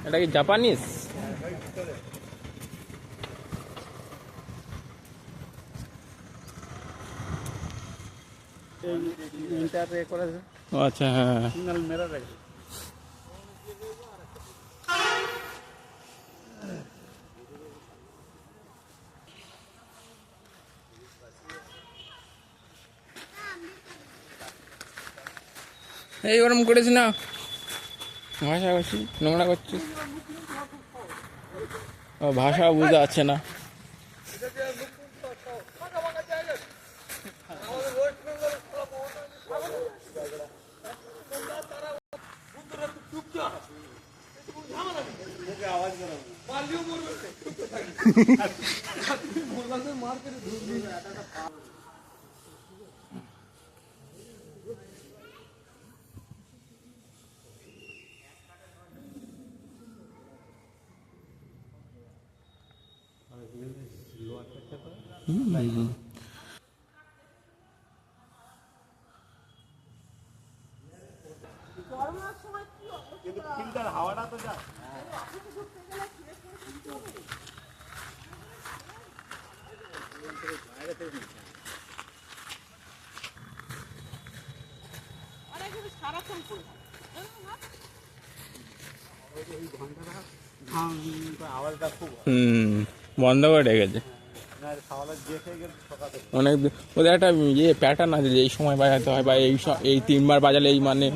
এটা কি জাপানিজ? আচ্ছা, হ্যাঁ। এই ওরম করেছি না, ভাষা করছি, নোংরা করছি, ভাষা বুঝতে পারছে না। হাওয়াটা তো যা বন্ধ করে রেখেছে অনেক। ওদের একটা ইয়ে প্যাটার্ন আছে যে এই সময় বাজাতে হয়, বা এই 3বার বাজালে এই মানে